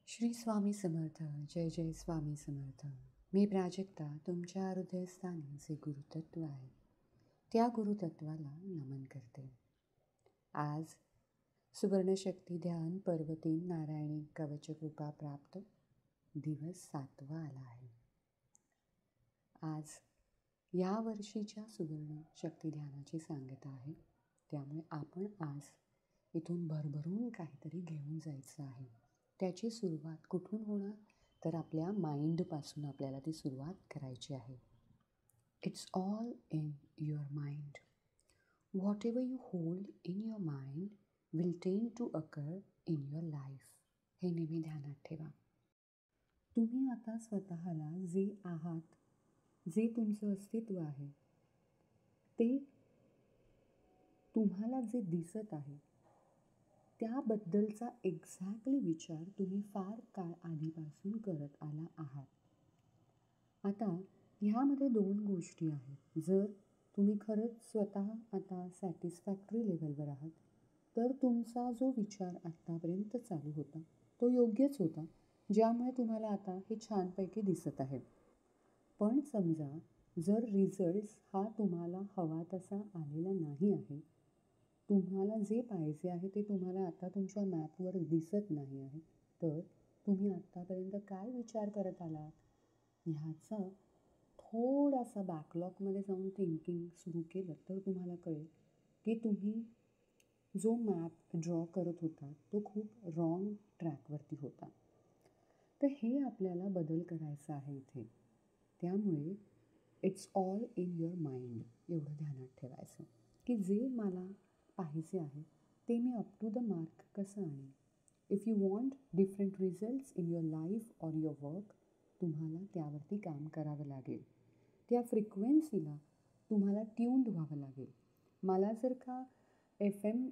श्री स्वामी समर्थ. जय जय स्वामी समर्थ. मी प्राजक्ता तुमच्या हृदयस्थानी जे गुरुतत्व आहे त्या गुरुतत्वाला नमन करते. आज सुवर्णशक्ती ध्यान पर्व 3 नारायणी कवच कृपा प्राप्त दिवस 7वा आला आहे. आज या वर्षीच्या सुवर्ण शक्ती ध्यानाची सांगता आहे. त्यामुळे आपण आज इथून भरभरून काहीतरी घेऊन जायचं आहे. त्याची सुरुवात कुठून होणार तर आपल्या माइंडपासून आपल्याला ती सुरुवात करायची आहे. It's all in your mind. Whatever you hold in your mind will tend to occur in your life. हे नेहमी ध्यानात ठेवा. तुम्ही आता स्वतःला जे आहात, जे तुमचं अस्तित्व आहे, ते तुम्हाला जे दिसत आहे त्याबद्दलचा एक्झॅक्टली विचार तुम्ही फार काळ आधीपासून करत आला आहात. आता ह्यामध्ये 2 गोष्टी आहेत. जर तुम्ही खरंच स्वतः आता सॅटिस्फॅक्टरी लेवलवर आहात तर तुमचा जो विचार आत्तापर्यंत चालू होता तो योग्यच होता, ज्यामुळे तुम्हाला आता हे छानपैकी दिसत आहे. पण समजा जर रिझल्ट्स हा तुम्हाला हवा तसा आलेला नाही आहे, तुम्हाला जे पाहिजे आहे ते तुम्हाला आता तुमच्या मॅपवर दिसत नाही आहे, तर तुम्ही आत्तापर्यंत काय विचार करत आलात ह्याचा थोडासा बॅकलॉगमध्ये जाऊन थिंकिंग सुरू केलं तर तुम्हाला कळेल की तुम्ही जो मॅप ड्रॉ करत होता तो खूप रॉंग ट्रॅकवरती होता. तर हे आपल्याला बदल करायचा आहे इथे. त्यामुळे it's all in your mind एवढं ध्यानात ठेवायचं की जे मला पाहिजे आहे ते मी अप टू द मार्क कसं आणेन. If you want different results in your life or your work, तुम्हाला त्यावरती काम करावं लागेल. त्या फ्रिक्वेन्सीला तुम्हाला ट्यून्ड व्हावं लागेल. मला जर का FM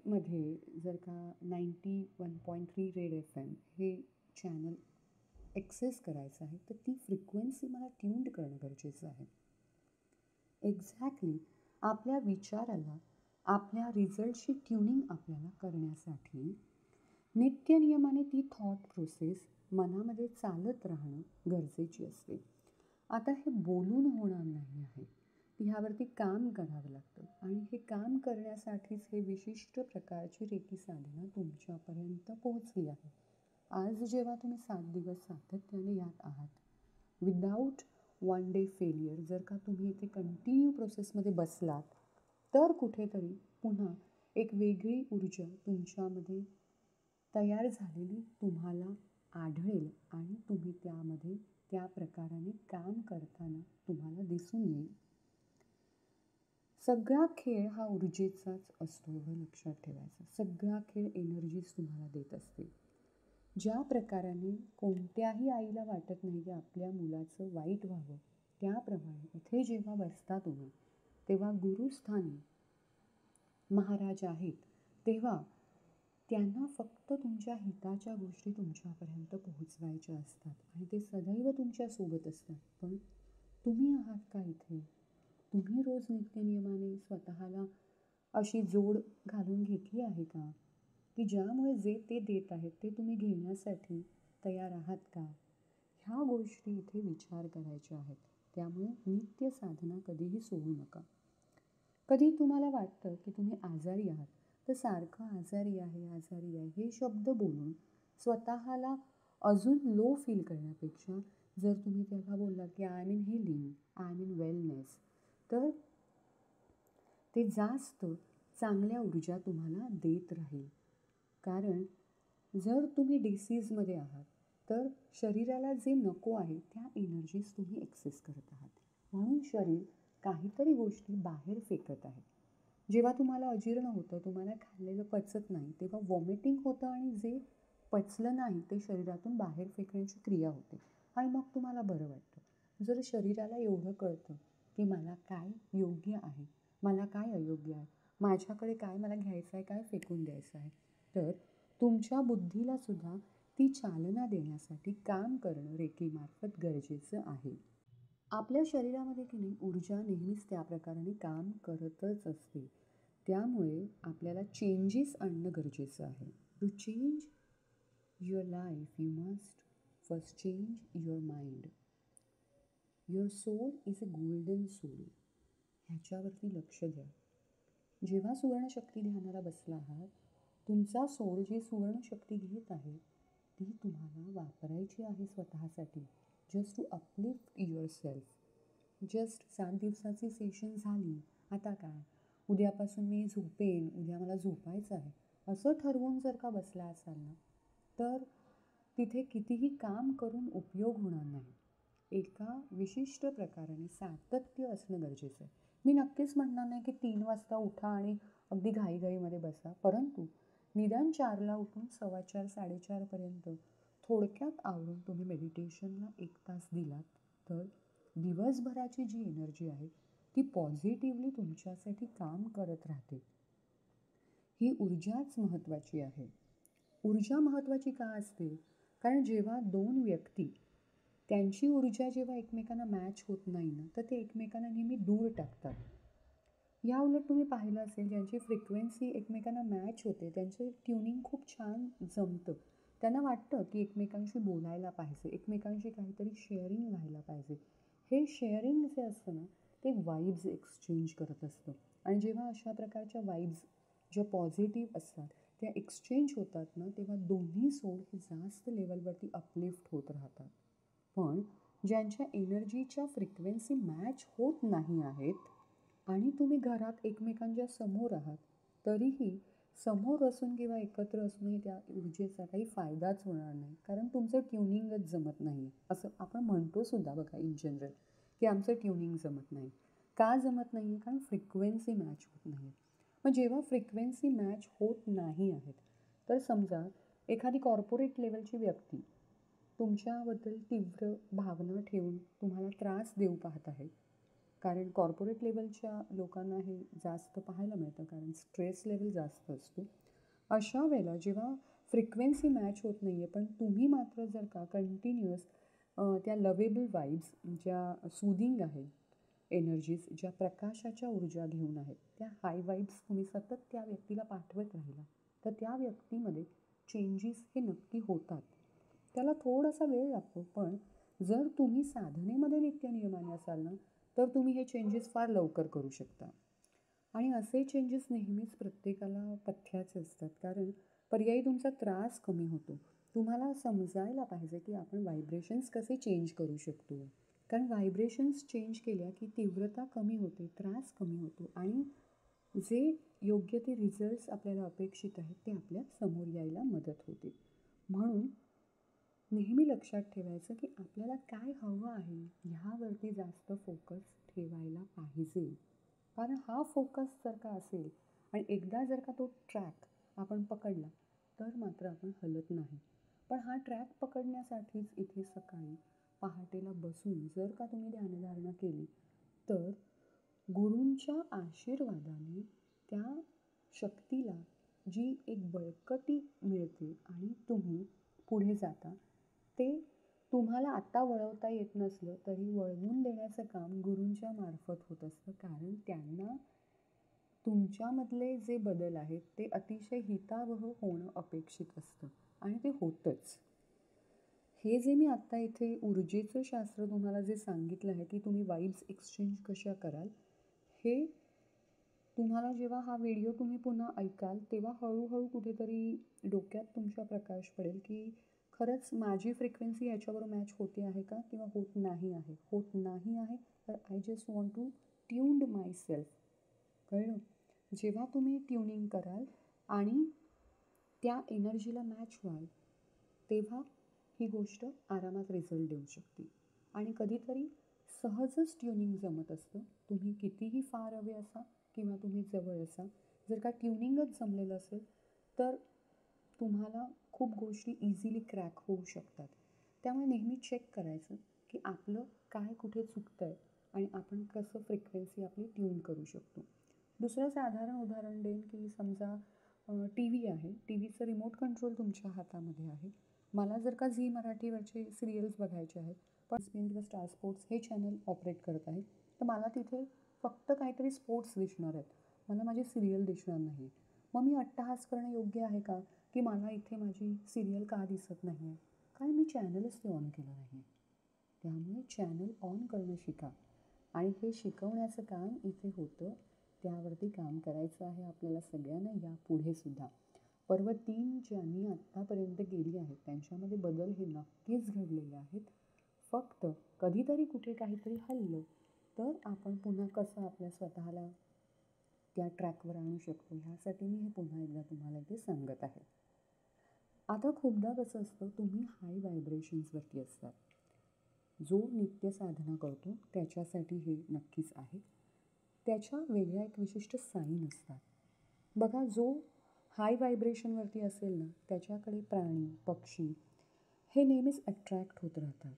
जर का 91.3 रेड FM हे चॅनल ॲक्सेस करायचं आहे तर ती फ्रिक्वेन्सी मला ट्यून्ड करणं गरजेचं आहे. एक्झॅक्टली आपल्या विचाराला आपल्या रिझल्टची ट्युनिंग आपल्याला करण्यासाठी नित्यनियमाने ती थॉट प्रोसेस मनामध्ये चालत राहणं गरजेची असते. आता हे बोलून होणार नाही आहे, ह्यावरती काम करावं लागतं आणि हे काम करण्यासाठीच हे विशिष्ट प्रकारची रेकी साधना तुमच्यापर्यंत पोहोचली आहे. आज जेव्हा तुम्ही 7 दिवस सातत्याने यात आहात विदाऊट 1 डे फेलियर, जर का तुम्ही इथे कंटिन्यू प्रोसेसमध्ये बसलात तर कुठेतरी पुन्हा एक वेगळी ऊर्जा तुमच्यामध्ये तयार झालेली तुम्हाला आढळेल आणि तुम्ही त्यामध्ये त्या प्रकाराने काम करताना तुम्हाला दिसून येईल. सगळा खेळ हा ऊर्जेचाच असतो, एवढं लक्षात ठेवायचं. सगळा खेळ एनर्जीज तुम्हाला देत असते. ज्या प्रकाराने कोणत्याही आईला वाटत नाही की आपल्या मुलाचं वाईट व्हावं, त्याप्रमाणे इथे जेव्हा बसता तुम्ही तेव्हा गुरुस्थानी महाराज आहेत, तेव्हा त्यांना फक्त तुमच्या हिताच्या गोष्टी तुमच्यापर्यंत पोहोचवायच्या असतात आणि ते सदैव तुमच्यासोबत असतात. पण तुम्ही आहात का इथे? तुम्ही रोज नित्यनियमाने स्वतःला अशी जोड घालून घेतली आहे का की ज्यामुळे जे ते देत आहेत ते तुम्ही घेण्यासाठी तयार आहात का? ह्या गोष्टी इथे विचार करायच्या आहेत. त्यामुळे नित्य साधना कधीही सोडू नका. कधी तुम्हाला वाटतं की तुम्ही आजारी आहात तर सारखं आजारी आहे हे शब्द बोलून स्वतःला अजून लो फील करण्यापेक्षा जर तुम्ही तेव्हा बोललात की I am in healing, I am in wellness, तर ते जास्त चांगल्या ऊर्जा तुम्हाला देत राहील. कारण जर तुम्ही डिसीजमध्ये आहात तर शरीराला जे नको आहे त्या एनर्जीज तुम्ही ॲक्सेस करत आहात. म्हणून शरीर काहीतरी गोष्टी बाहेर फेकत आहे. जेव्हा तुम्हाला अजीर्ण होतं, तुम्हाला खाल्लेलं पचत नाही, तेव्हा वॉमिटिंग होतं आणि जे पचलं नाही ते शरीरातून बाहेर फेकण्याची क्रिया होते आणि मग तुम्हाला बरं वाटतं. जर शरीराला एवढं कळतं की मला काय योग्य आहे, मला काय अयोग्य आहे, माझ्याकडे काय मला घ्यायचं आहे, काय फेकून द्यायचं आहे, तर तुमच्या बुद्धीला सुद्धा ती चालना देण्यासाठी काम करणं रेकीमार्फत गरजेचं आहे. आपल्या शरीरामध्ये की नाही ऊर्जा नेहमीच त्या प्रकाराने काम करतच असते. त्यामुळे आपल्याला चेंजेस आणणं गरजेचं आहे. To change your life you must first change your mind. Your soul is a golden soul. ह्याच्यावरती लक्ष द्या. जेव्हा सुवर्णशक्ती ध्यानाला बसला आहात, तुमचा सोल जी सुवर्णशक्ती घेत आहे ती तुम्हाला वापरायची आहे स्वतःसाठी. Just to uplift yourself. Just 7 दिवसाची सेशन झाली, आता काय, उद्यापासून मी झोपेन, उद्या मला झोपायचं आहे, असं ठरवून जर का बसला असाल ना, तर तिथे कितीही काम करून उपयोग होणार नाही. एका विशिष्ट प्रकाराने सातत्य असणं गरजेचं आहे. मी नक्कीच म्हणणार नाही की 3 वाजता उठा आणि अगदी घाईघाईमध्ये बसा, परंतु निदान 4ला उठून 4:15 4:30पर्यंत थोडक्यात आवरून तुम्ही मेडिटेशनला 1 तास दिलात तर दिवसभराची जी एनर्जी आहे ती पॉझिटिव्हली तुमच्यासाठी काम करत राहते. ही ऊर्जाच महत्त्वाची आहे. ऊर्जा महत्त्वाची का असते? कारण जेव्हा 2 व्यक्ती त्यांची ऊर्जा जेव्हा एकमेकांना मॅच होत नाही ना, तर ते एकमेकांना नेहमी दूर टाकतात. या उलट तुम्ही पाहिलं असेल, ज्यांची फ्रिक्वेन्सी एकमेकांना मॅच होते, त्यांचं ट्युनिंग खूप छान जमतं. त्यांना वाटतं की एकमेकांशी बोलायला पाहिजे, एकमेकांशी काहीतरी शेअरिंग व्हायला पाहिजे. हे शेअरिंग जे असतं ना, ते वाइब्स एक्सचेंज करत असतं. आणि जेव्हा अशा प्रकारच्या वाइब्स ज्या पॉझिटिव्ह असतात त्या एक्सचेंज होतात ना, तेव्हा दोन्ही सोल हे जास्त लेवलवरती अपलिफ्ट होत राहतात. पण ज्यांच्या एनर्जीच्या फ्रिक्वेन्सी मॅच होत नाही आहेत आणि तुम्ही घरात एकमेकांच्या समोर आहात, तरीही समोर असून किंवा एकत्र असूनही त्या ऊर्जेचा काही फायदाच होणार नाही. कारण तुमचं ट्युनिंगच जमत नाही. असं आपण म्हणतो सुद्धा बघा इन जनरल की आमचं ट्युनिंग जमत नाही. का जमत नाही आहे? कारण फ्रिक्वेन्सी मॅच होत नाही. मग जेव्हा फ्रिक्वेन्सी मॅच होत नाही आहेत, तर समजा एखादी कॉर्पोरेट लेवलची व्यक्ती तुमच्याबद्दल तीव्र भावना ठेवून तुम्हाला त्रास देऊ पाहत आहे. कारण कॉर्पोरेट लेवलच्या लोकांना हे जास्त पाहायला मिळतं, कारण स्ट्रेस लेवल जास्त असतो. अशा वेळेला जेव्हा फ्रिक्वेन्सी मॅच होत नाही आहे, पण तुम्ही मात्र जर का कंटिन्युअस त्या लवेबल वाइब्स ज्या सूदिंग आहेत, एनर्जीज ज्या प्रकाशाच्या ऊर्जा घेऊन आहेत, त्या हाय वाइब्स तुम्ही सतत त्या व्यक्तीला पाठवत राहिला, तर त्या व्यक्तीमध्ये चेंजेस हे नक्की होतात. त्याला थोडासा वेळ लागतो, पण जर तुम्ही साधनेमध्ये नित्यनियमाने असाल ना, तर तुम्ही हे चेंजेस फार लवकर करू शकता. आणि असे चेंजेस नेहमीच प्रत्येकाला पथ्याचे असतात, कारण पर्यायी तुमचा त्रास कमी होतो. तुम्हाला समजायला पाहिजे की आपण व्हायब्रेशन्स कसे चेंज करू शकतो. कारण व्हायब्रेशन्स चेंज केल्या की तीव्रता कमी होते, त्रास कमी होतो आणि जे योग्य ते रिझल्ट्स आपल्याला अपेक्षित आहेत ते आपल्या समोर यायला मदत होते. म्हणून नेहमी लक्षात ठेवायचं की आपल्याला काय हवं आहे ह्यावरती जास्त फोकस ठेवायला पाहिजे. कारण हा फोकस जर का असेल आणि एकदा जर का तो ट्रॅक आपण पकडला तर मात्र आपण हलत नाही. पण हा ट्रॅक पकडण्यासाठीच इथे सकाळी पहाटेला बसून जर का तुम्ही ध्यानधारणा केली, तर गुरूंच्या आशीर्वादाने त्या शक्तीला जी एक बळकटी मिळते आणि तुम्ही पुढे जाता, ते तुम्हाला आता वळवता येत नसलं तरी वळवून देण्याचं काम गुरूंच्या मार्फत होत असतं. कारण त्यांना तुमच्यामधले जे बदल आहेत ते अतिशय हितावह होणं अपेक्षित असतं आणि ते होतंच. हे जे मी आत्ता इथे ऊर्जेचं शास्त्र तुम्हाला जे सांगितलं आहे की तुम्ही वाइब्स एक्सचेंज कशा कराल, हे तुम्हाला जेव्हा हा व्हिडिओ तुम्ही पुन्हा ऐकाल तेव्हा हळूहळू कुठेतरी डोक्यात तुमच्या प्रकाश पडेल की खरंच माझी फ्रिक्वेन्सी ह्याच्याबरोबर मॅच होते आहे का किंवा होत नाही आहे. होत नाही आहे तर I just want to tuned myself. कळलं? जेव्हा तुम्ही ट्युनिंग कराल आणि त्या एनर्जीला मॅच व्हाल, तेव्हा ही गोष्ट आरामात रिझल्ट देऊ शकते. आणि कधीतरी सहजच ट्युनिंग जमत असतं. तुम्ही कितीही फार अवे असा किंवा तुम्ही जवळ असा, जर का ट्युनिंगच जमलेलं असेल तर तुम्हाला खूप गोष्टी इझिली क्रॅक होऊ शकतात. त्यामुळे नेहमी चेक करायचं की आपलं काय कुठे चुकतं आहे आणि आपण कसं फ्रिक्वेन्सी आपली ट्यून करू शकतो. दुसरं साधारण उदाहरण देईन की समजा टी व्ही आहे, टी व्हीचं रिमोट कंट्रोल तुमच्या हातामध्ये आहे. मला जर का झी मराठीवरचे सिरियल्स बघायचे आहेत, पण स्पेन किंवा स्टार स्पोर्ट्स हे चॅनल ऑपरेट करत आहे, तर मला तिथे फक्त काहीतरी स्पोर्ट्स दिसणार आहेत, मला माझी सिरियल दिसणार नाही. मग मी अट्टहास करणं योग्य आहे का की मला इथे माझी सिरियल का दिसत नाही आहे, कारण मी चॅनलच ते ऑन केलं नाही आहे. त्यामुळे चॅनल ऑन करणं शिका आणि हे शिकवण्याचं काम इथे होतं. त्यावरती काम करायचं आहे आपल्याला सगळ्यांना यापुढे सुद्धा. पर्व 3 ज्यांनी आत्तापर्यंत गेली आहेत त्यांच्यामध्ये बदल हे नक्कीच घडलेले आहेत. फक्त कधीतरी कुठे काहीतरी हललं तर आपण पुन्हा कसं आपल्या स्वतःला त्या ट्रॅकवर आणू शकतो ह्यासाठी मी हे पुन्हा एकदा तुम्हाला इथे सांगत आहे. आता खूपदा कसं असतं, तुम्ही हाय व्हायब्रेशन्सवरती असतात. जो नित्य साधना करतो त्याच्यासाठी हे नक्कीच आहे. त्याच्या वेगळ्या एक विशिष्ट साईन असतात. बघा, जो हाय व्हायब्रेशनवरती असेल ना त्याच्याकडे प्राणी पक्षी हे नेहमीच अट्रॅक्ट होत राहतात.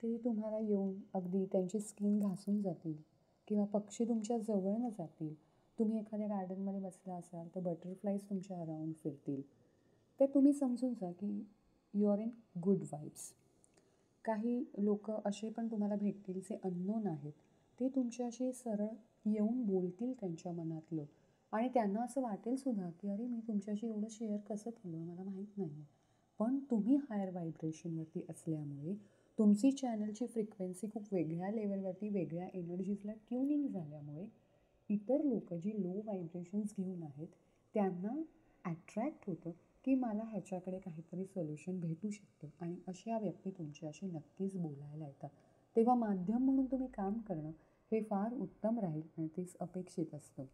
ते तुम्हाला येऊन अगदी त्यांची स्किन घासून जातील किंवा पक्षी तुमच्या जवळनं जातील. तुम्ही एखाद्या गार्डनमध्ये बसला असाल तर बटरफ्लाईज तुमच्या अराउंड फिरतील. तर तुम्ही समजून जा की you are in good vibes. काही लोक असे पण तुम्हाला भेटतील जे अननोन आहेत. ते तुमच्याशी सरळ येऊन बोलतील त्यांच्या मनातलं आणि त्यांना असं वाटेल सुद्धा की अरे मी तुमच्याशी एवढं शेअर कसं केलं मला माहीत नाही. पण तुम्ही हायर व्हायब्रेशनवरती असल्यामुळे तुमची चॅनलची फ्रिक्वेन्सी खूप वेगळ्या लेवलवरती वेगळ्या एनर्जीजला ट्युनिंग झाल्यामुळे इतर लोक जी लो व्हायब्रेशन्स घेऊन आहेत त्यांना ॲट्रॅक्ट होतं की मला ह्याच्याकडे काहीतरी सोल्युशन भेटू शकतं आणि अशा व्यक्ती तुमच्याशी नक्कीच बोलायला येतात. तेव्हा माध्यम म्हणून तुम्ही काम करणं हे फार उत्तम राहील आणि तेच अपेक्षित असतं.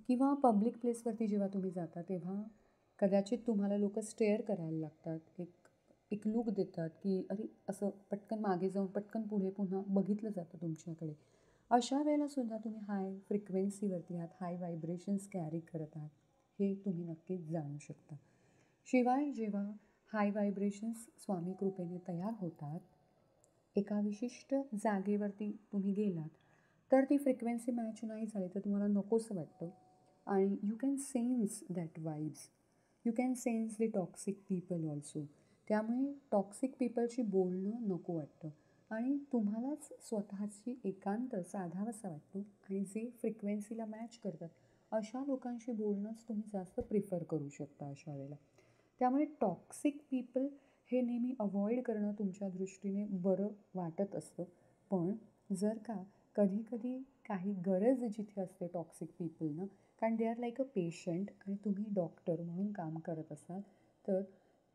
किंवा पब्लिक प्लेसवरती जेव्हा तुम्ही जाता तेव्हा कदाचित तुम्हाला लोक स्टेअर करायला लागतात. एक एक लूक देतात की अरे असं पटकन मागे जाऊन पटकन पुढे पुन्हा बघितलं जातं तुमच्याकडे. अशा वेळेलासुद्धा तुम्ही हाय फ्रिक्वेन्सीवरती आहात, हाय व्हायब्रेशन्स कॅरी करत आहात हे तुम्ही नक्कीच जाणू शकता. शिवाय जेव्हा हाय व्हायब्रेशन्स स्वामी कृपेने तयार होतात, एका विशिष्ट जागेवरती तुम्ही गेलात तर ती फ्रिक्वेन्सी मॅच नाही झाली तर तुम्हाला नकोसं वाटतं आणि you can sense that vibes. You can sense the toxic people also. त्यामुळे टॉक्सिक पीपलशी बोलणं नको वाटतं आणि तुम्हालाच स्वतःची एकांत साधावासा वाटतो आणि जे फ्रिक्वेन्सीला मॅच करतात अशा लोकांशी बोलणंच तुम्ही जास्त प्रिफर करू शकता अशा वेळेला. त्यामुळे टॉक्सिक पीपल हे नेहमी अवॉइड करणं तुमच्या दृष्टीने बरं वाटत असतं. पण जर का कधी काही गरज जिथे असते टॉक्सिक पीपलनं, कारण they are like a patient आणि तुम्ही डॉक्टर म्हणून काम करत असाल तर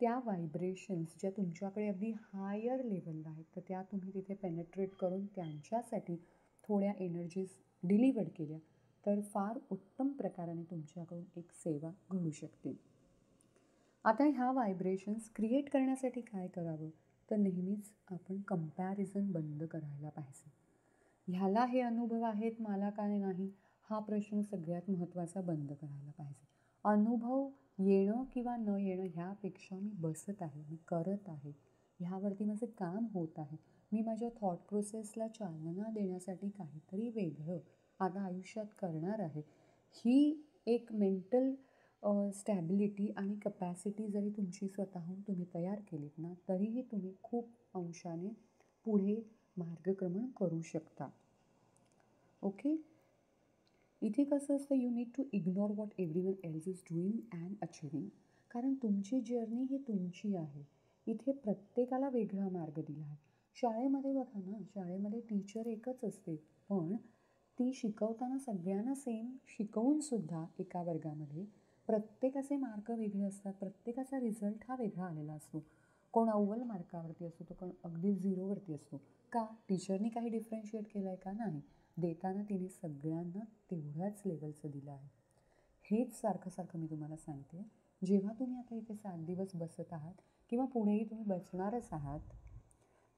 त्या व्हायब्रेशन्स ज्या तुमच्याकडे अगदी हायर लेवलला आहेत तर त्या तुम्ही तिथे पेनेट्रेट करून त्यांच्यासाठी थोड्या एनर्जीज डिलिव्हर्ड केल्या तर फार उत्तम प्रकाराने तुमच्याकडून एक सेवा घडू शकते. आता ह्या व्हायब्रेशन्स क्रिएट करण्यासाठी काय करावं तर नेहमीच आपण कंपॅरिझन बंद करायला पाहिजे. ह्याला हे अनुभव आहेत मला काय नाही हा प्रश्न सगळ्यात महत्त्वाचा बंद करायला पाहिजे. अनुभव येणं किंवा न येणं ह्यापेक्षा मी बसत आहे, मी करत आहे, ह्यावरती माझं काम होत आहे. मी माझ्या थॉट प्रोसेसला चालना देण्यासाठी काहीतरी वेगळं आता आयुष्यात करणार आहे. ही एक मेंटल स्टॅबिलिटी आणि कपॅसिटी जरी तुमची स्वतःहून तुम्ही तयार केलीत ना तरीही तुम्ही खूप अंशाने पुढे मार्गक्रमण करू शकता. ओके. इथे कसं असतं, you need to ignore what everyone else is doing and achieving. कारण तुमची जर्नी ही तुमची आहे. इथे प्रत्येकाला वेगळा मार्ग दिला आहे. शाळेमध्ये बघा ना, शाळेमध्ये टीचर एकच असते पण ती शिकवताना सगळ्यांना सेम शिकवूनसुद्धा एका वर्गामध्ये प्रत्येकाचे मार्क वेगळे असतात. प्रत्येकाचा रिझल्ट हा वेगळा आलेला असतो. कोण अव्वल मार्कावरती असतो तर कोण अगदी 0वरती असतो. का? टीचरनी काही डिफरन्शिएट केलं आहे का? नाही. देताना तिने सगळ्यांना तेवढ्याच लेवलचं दिलं आहे. हेच सारखं मी तुम्हाला सांगते. जेव्हा तुम्ही आता इथे 7 दिवस बसत आहात किंवा पुढेही तुम्ही बसणारच आहात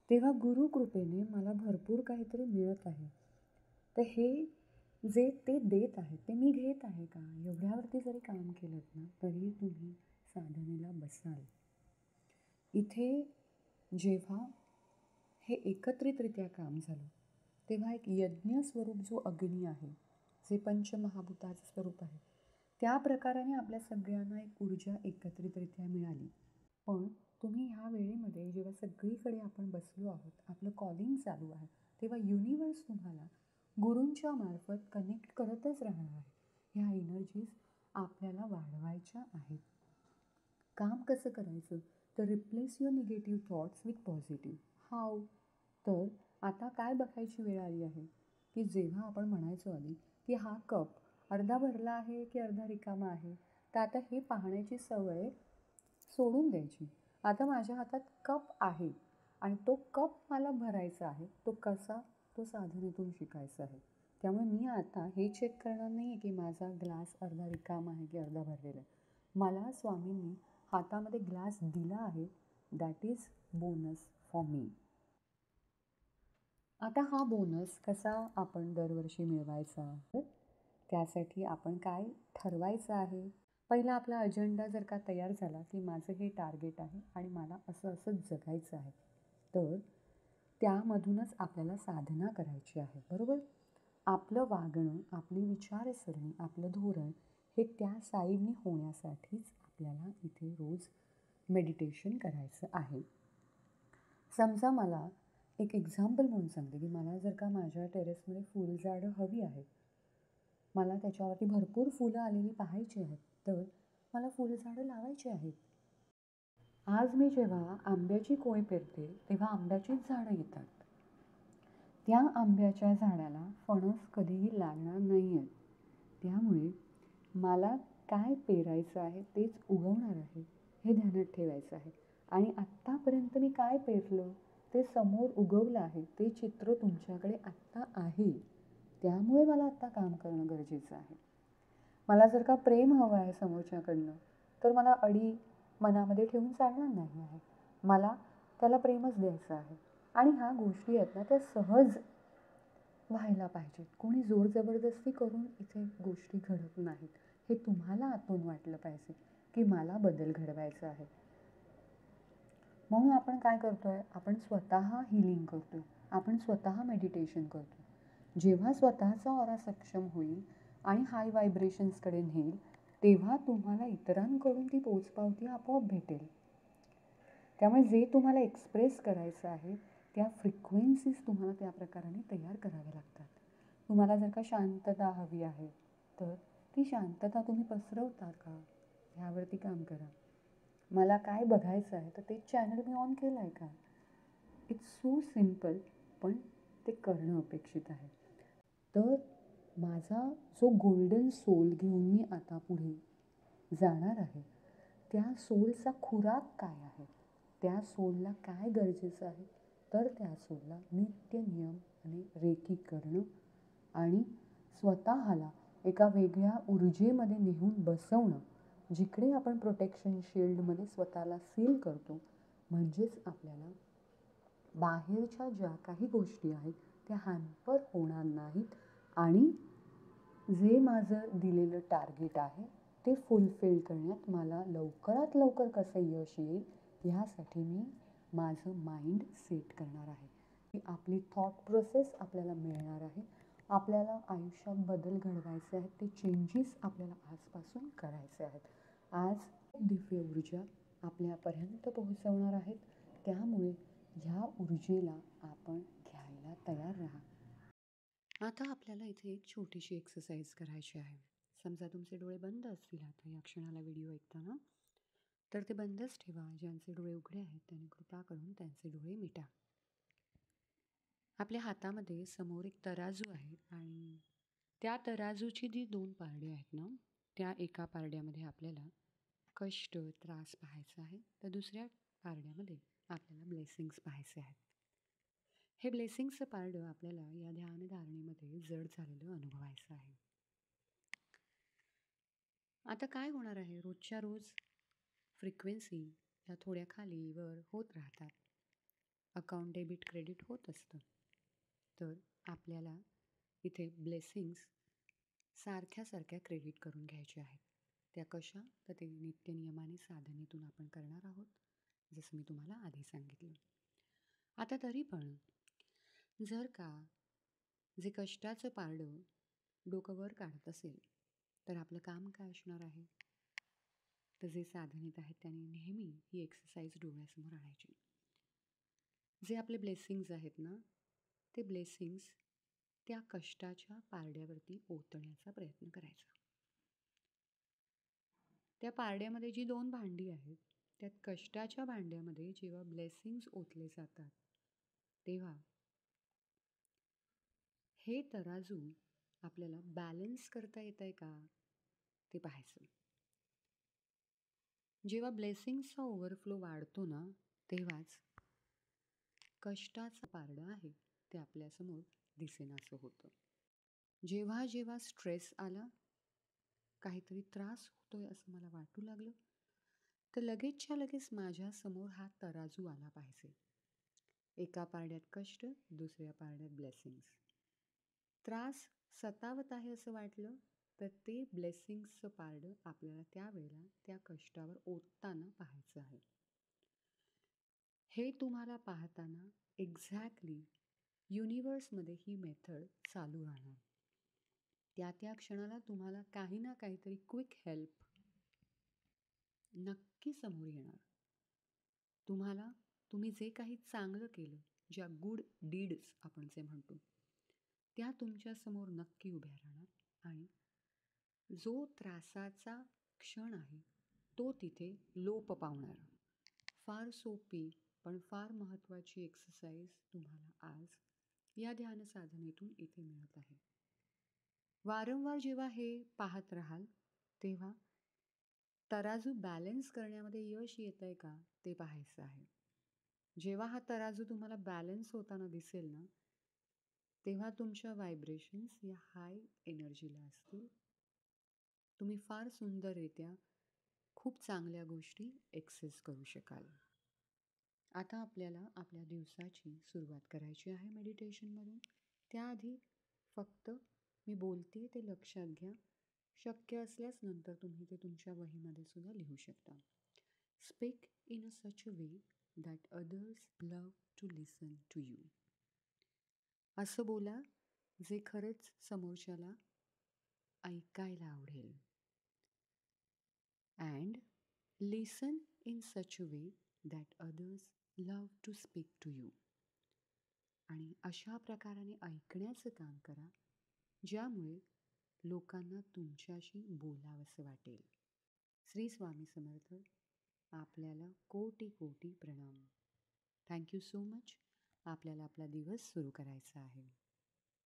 तेव्हा गुरुकृपेने मला भरपूर काहीतरी मिळत आहे. तर हे जे ते देत आहेत ते मी घेत आहे का एवढ्यावरती जरी काम केलं ना तरी तुम्ही साधनेला बसाल. इथे जेव्हा हे एकत्रितरित्या काम झालं तेव्हा एक यज्ञ स्वरूप जो अग्नी आहे जे पंचमहाभूताचं स्वरूप आहे त्या प्रकाराने आपल्या सगळ्यांना एक ऊर्जा एकत्रितरित्या मिळाली. पण तुम्ही ह्या वेळेमध्ये जेव्हा सगळीकडे आपण बसलो आहोत आपलं कॉलिंग चालू आहे तेव्हा युनिवर्स तुम्हाला गुरूंच्या मार्फत कनेक्ट करतच राहणार आहे. ह्या एनर्जीज आपल्याला वाढवायच्या आहेत. काम कसं करायचं? तर replace your negative thoughts with positive. How? तर आता काय बघायची वेळ आली आहे, की जेव्हा आपण म्हणायचो आधी, की हा कप अर्धा भरला आहे की अर्धा रिकामा आहे, तर आता हे पाहण्याची सवय सोडून द्यायची. आता माझ्या हातात कप आहे आणि तो कप मला भरायचा आहे. तो कसा? तो साधनेतून शिकायचा आहे. त्यामुळे मी आता हे चेक करणार नाही आहे, की माझा ग्लास अर्धा रिकामा आहे की अर्धा भरलेला आहे. मला स्वामींनी हातामध्ये ग्लास दिला आहे, that is bonus for me. आता हा बोनस कसा आपण दरवर्षी मिळवायचा? तर त्यासाठी आपण काय ठरवायचं आहे? पहिला आपला अजेंडा जर का तयार झाला, की माझं हे टार्गेट आहे आणि मला असं असं जगायचं आहे, तर त्यामधूनच आपल्याला साधना करायची आहे, बरोबर? आपलं वागणं, आपली विचारसरणी, आपलं धोरण हे त्या साईडने होण्यासाठीच आपल्याला इथे रोज मेडिटेशन करायचं आहे. समजा मला एक एक्झाम्पल म्हणून सांगते, की मला जर का माझ्या टेरेसमध्ये फुलझाडं हवी आहेत, मला त्याच्यावरती भरपूर फुलं आलेली पाहायची आहेत, तर मला फुलझाडं लावायची आहेत. आज मी जेव्हा आंब्याची कोय पेरते, तेव्हा आंब्याचीच झाडं येतात. त्या आंब्याच्या झाडाला फणस कधीही लागणार नाही आहेत. त्यामुळे मला काय पेरायचं आहे तेच उगवणार आहे, हे ध्यानात ठेवायचं आहे. आणि आत्तापर्यंत मी काय पेरलं ते समोर उगवलं आहे, ते चित्र तुमच्याकडे आत्ता आहे. त्यामुळे मला आत्ता काम करणं गरजेचं आहे. मला जर का प्रेम हवं आहे समोरच्याकडनं, तर मला अडी मनामध्ये ठेवून चालणार नाही आहे. मला त्याला प्रेमच द्यायचं आहे. आणि ह्या गोष्टी आहेत ना, त्या सहज व्हायला पाहिजेत. कोणी जोर जबरदस्ती करून इथे गोष्टी घडत नाहीत. हे तुम्हाला आतून वाटलं पाहिजे, की मला बदल घडवायचा आहे. म्हणून आपण काय करतोय? आपण स्वतः हीलिंग करतोय. आपण स्वतः मेडिटेशन करतोय. जेव्हा स्वतःचा ऑरा सक्षम होईल आणि हाय व्हायब्रेशन्सकडे नेईल, तेव्हा तुम्हाला इतरांकडून ती पोचपावती आपोआप भेटेल. त्यामुळे जे तुम्हाला एक्सप्रेस करायचं आहे, त्या फ्रिक्वेन्सीज तुम्हाला त्या प्रकाराने तयार कराव्या लागतात. तुम्हाला जर का शांतता हवी आहे, तर ती शांतता तुम्ही पसरवता का? ह्यावरती काम करा. मला काय बघायचं आहे, तर ते चॅनल मी ऑन केलं आहे का? इट्स सो सिम्पल, पण ते करणं अपेक्षित आहे. तर माझा जो गोल्डन सोल घेऊन मी आता पुढे जाणार आहे, त्या सोलचा खुराक काय आहे? त्या सोलला काय गरजेचं आहे? तर त्या सोलला नित्य नियम आणि रेकी करणं आणि स्वतःला एका वेगळ्या ऊर्जेमध्ये नेऊन बसवणं, जिकडे आपण प्रोटेक्शन शील्डमध्ये स्वतःला सील करतो, म्हणजेच आपल्याला बाहेरच्या ज्या काही गोष्टी आहेत त्या हॅम्पर होणार नाहीत आणि जे माझं दिलेलं टार्गेट आहे ते फुलफिल करण्यात मला लवकरात लवकर कसं यश येईल, ह्यासाठी मी माझं माइंड सेट करणार आहे. की आपली थॉट प्रोसेस आपल्याला मिळणार आहे. आपल्याला आयुष्यात बदल घडवायचे आहेत, ते चेंजेस आपल्याला आजपासून करायचे आहेत. आज दिव्य ऊर्जा आपल्यापर्यंत पोहोचवणार आहेत. त्यामुळे ह्या ऊर्जेला आपण घ्यायला तयार राहा. आता आपल्याला इथे एक छोटीशी एक्सरसाइज करायची आहे. समजा तुमचे डोळे बंद असतील आता या क्षणाला व्हिडिओ ऐकताना, तर ते बंदच ठेवा. ज्यांचे डोळे उघडे आहेत त्यांनी कृपा करून त्यांचे डोळे मिटा. आपल्या हातामध्ये समोर एक तराजू आहे आणि त्या तराजूची जी दोन पारडी आहेत ना, त्या एका पारड्यामध्ये आपल्याला कष्ट, त्रास पाहायचा आहे, तर दुसऱ्या पारड्यामध्ये आपल्याला ब्लेसिंग्स पाहायचे आहेत. हे ब्लेसिंग्सचं पारडं आपल्याला या ध्यानधारणेमध्ये जड झालेलं अनुभवायचं आहे. आता काय होणार आहे? रोजच्या रोज फ्रिक्वेन्सी ह्या थोड्या खाली वर होत राहतात. अकाउंट डेबिट क्रेडिट होत असतं. तर आपल्याला इथे ब्लेसिंग्स सारख्या क्रेडिट करून घ्यायचे आहेत. त्या कशा? तर ते नित्यनियमाने साधनेतून आपण करणार आहोत, जसं मी तुम्हाला आधी सांगितलं. आता तरी पण जर का जे कष्टाचं पारडं डोकं वर काढत असेल, तर आपलं काम काय असणार आहे? तर जे साधनेत आहेत त्यांनी नेहमी ही एक्सरसाइज डोळ्यासमोर आणायची. जे आपले ब्लेसिंग्स आहेत ना, ते ब्लेसिंग्स त्या कष्टाच्या पारड्यावरती ओतण्याचा प्रयत्न करायचा. त्या पारड्यामध्ये जी 2 भांडी आहेत, त्यात कष्टाच्या भांड्यामध्ये जेव्हा ब्लेसिंग्स ओतले जातात, तेव्हा हे तराजू आपल्याला बॅलन्स करता येतंय का, ते पाहायचं. जेव्हा ब्लेसिंग्सचा ओव्हरफ्लो वाढतो ना, तेव्हाच कष्टाचं पारडं आहे ते आपल्यासमोर दिसेनासं होतं. जेव्हा जेव्हा स्ट्रेस आला, काहीतरी त्रास होतोय असं मला वाटू लागलं, तर लगेचच्या लगेच माझ्यासमोर हा तराजू आला पाहिजे. एका पारड्यात कष्ट, दुसऱ्या पारड्यात ब्लेसिंग्स. त्रास सतावत आहे असं वाटलं, तर ते ब्लेसिंग्सचं पारडं आपल्याला त्यावेळेला त्या कष्टावर ओतताना पाहायचं आहे. हे तुम्हाला पाहताना एक्झॅक्टली युनिवर्समध्ये ही मेथड चालू राहणार. त्या त्या क्षणाला तुम्हाला काही ना काहीतरी क्विक हेल्प नक्की समोर येणार. तुम्ही जे काही चांगलं केलं, ज्या गुड डीड्स आपण जे म्हणतो, त्या तुमच्यासमोर नक्की उभ्या राहणार आणि जो त्रासाचा क्षण आहे, तो तिथे लोप पावणार. फार सोपी पण फार महत्त्वाची एक्सरसाइज तुम्हाला आज या ध्यान साधनेतून इथे मिळत आहे. वारंवार जेव्हा हे पाहत राहाल, तेव्हा तराजू बॅलन्स करण्यामध्ये यश येतंय का ते पाहायचं आहे. जेव्हा हा तराजू तुम्हाला बॅलन्स होताना दिसेल ना, तेव्हा तुमच्या व्हायब्रेशन्स या हाय एनर्जीला असतील. तुम्ही फार सुंदररित्या खूप चांगल्या गोष्टी एक्सेस करू शकाल. आता आपल्याला आपल्या दिवसाची सुरुवात करायची आहे मेडिटेशनमधून. त्याआधी फक्त मी बोलते ते लक्षात घ्या. शक्य असल्यास नंतर तुम्ही ते तुमच्या वहीमध्ये सुद्धा लिहू शकता. Speak in a such a way that others love to listen to you. असं बोला जे खरंच समोरच्याला ऐकायला आवडेल. And listen in such a way that others love to speak to you. आणि अशा प्रकाराने ऐकण्याचं काम करा, ज्यामुळे लोकांना तुमच्याशी बोलावंसं वाटेल. श्री स्वामी समर्थ. आपल्याला कोटी कोटी प्रणाम. Thank you so much. आपल्याला आपला दिवस सुरू करायचा आहे.